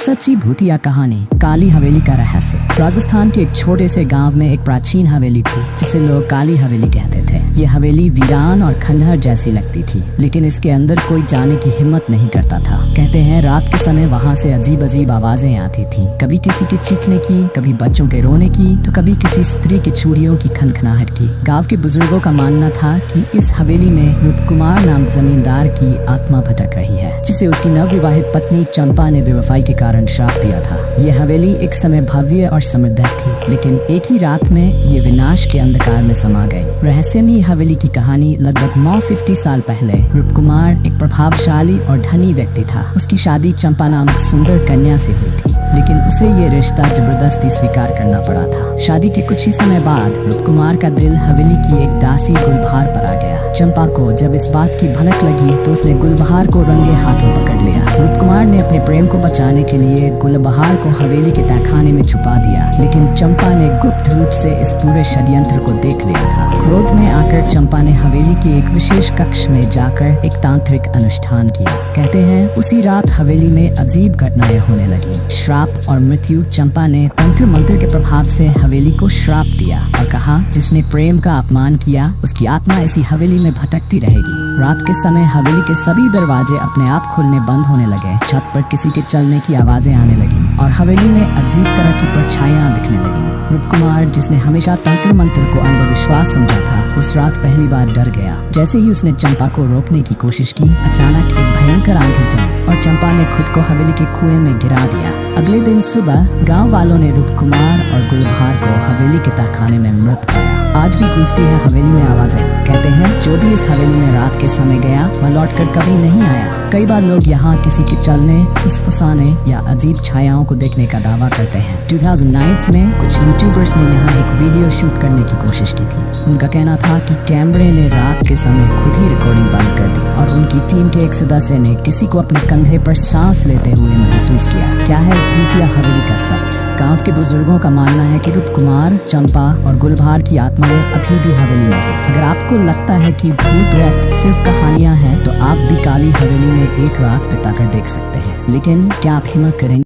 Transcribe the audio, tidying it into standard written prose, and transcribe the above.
सच्ची भूतिया कहानी, काली हवेली का रहस्य। राजस्थान के एक छोटे से गांव में एक प्राचीन हवेली थी जिसे लोग काली हवेली कहते थे। ये हवेली वीरान और खंडहर जैसी लगती थी, लेकिन इसके अंदर कोई जाने की हिम्मत नहीं करता था। कहते हैं रात के समय वहाँ से अजीब अजीब आवाजें आती थी, कभी किसी के चीखने की, कभी बच्चों के रोने की, तो कभी किसी स्त्री की चूड़ियों की खनखनाहट की। गाँव के बुजुर्गों का मानना था कि इस हवेली में रूपकुमार नाम जमींदार की आत्मा भटक रही है, जिसे उसकी नवविवाहित पत्नी चंपा ने बेवफाई के कारण श्राप दिया था। यह हवेली एक समय भव्य और समृद्ध थी, लेकिन एक ही रात में ये विनाश के अंधकार में समा गई। रहस्यमयी हवेली की कहानी लगभग 950 साल पहले रूपकुमार एक प्रभावशाली और धनी व्यक्ति था। उसकी शादी चंपा नामक सुंदर कन्या से हुई थी, लेकिन उसे ये रिश्ता जबरदस्ती स्वीकार करना पड़ा था। शादी के कुछ ही समय बाद रूपकुमार का दिल हवेली की एक दासी गुलबहार पर आ गया। चंपा को जब इस बात की भनक लगी तो उसने गुलबहार को रंगे हाथों पकड़ लिया। रूपकुमार ने अपने प्रेम को बचाने के लिए गुलबहार को हवेली के तहखाने में छुपा दिया, लेकिन चंपा ने गुप्त रूप से इस पूरे षड्यंत्र को देख लिया था। क्रोध में आकर चंपा ने हवेली के एक विशेष कक्ष में जाकर एक तांत्रिक अनुष्ठान किया। कहते हैं उसी रात हवेली में अजीब घटनाएं होने लगी। श्राप और मृत्यु। चंपा ने तंत्र मंत्र के प्रभाव से हवेली को श्राप दिया और कहा, जिसने प्रेम का अपमान किया उसकी आत्मा ऐसी हवेली में भटकती रहेगी। रात के समय हवेली के सभी दरवाजे अपने आप खुलने बंद होने लगे, छत पर किसी के चलने की आवाजें आने लगी और हवेली में अजीब तरह की परछाइयां दिखने लगी। रूपकुमार, जिसने हमेशा तंत्र मंत्र को अंधविश्वास समझा था, उस रात पहली बार डर गया। जैसे ही उसने चंपा को रोकने की कोशिश की, अचानक एक भयंकर आंधी चली और चंपा ने खुद को हवेली के कुएं में गिरा दिया। अगले दिन सुबह गांव वालों ने रूपकुमार और गुलबहार को हवेली के तहखाने में मृत पाया। आज भी गूंजती है हवेली में आवाजें। कहते हैं जो भी इस हवेली में रात के समय गया वह लौटकर कभी नहीं आया। कई बार लोग यहाँ किसी के चलने, फुसफुसाने या अजीब छायाओं को देखने का दावा करते हैं। 2009 में कुछ यूट्यूबर्स ने यहाँ एक वीडियो शूट करने की कोशिश की थी। उनका कहना था कि कैमरे ने रात के समय खुद ही रिकॉर्डिंग बंद कर दी और उनकी टीम के एक सदस्य ने किसी को अपने कंधे पर सांस लेते हुए महसूस किया। क्या है इस भूतिया हवेली का सच? गाँव के बुजुर्गों का मानना है कि रूपकुमार, चंपा और गुलबहार की आत्माएं अभी भी हवेली में है। अगर आपको लगता है कि भूत प्रेत सिर्फ कहानियां हैं, तो आप भी काली हवेली में एक रात बिताकर देख सकते हैं। लेकिन क्या आप हिम्मत करेंगे?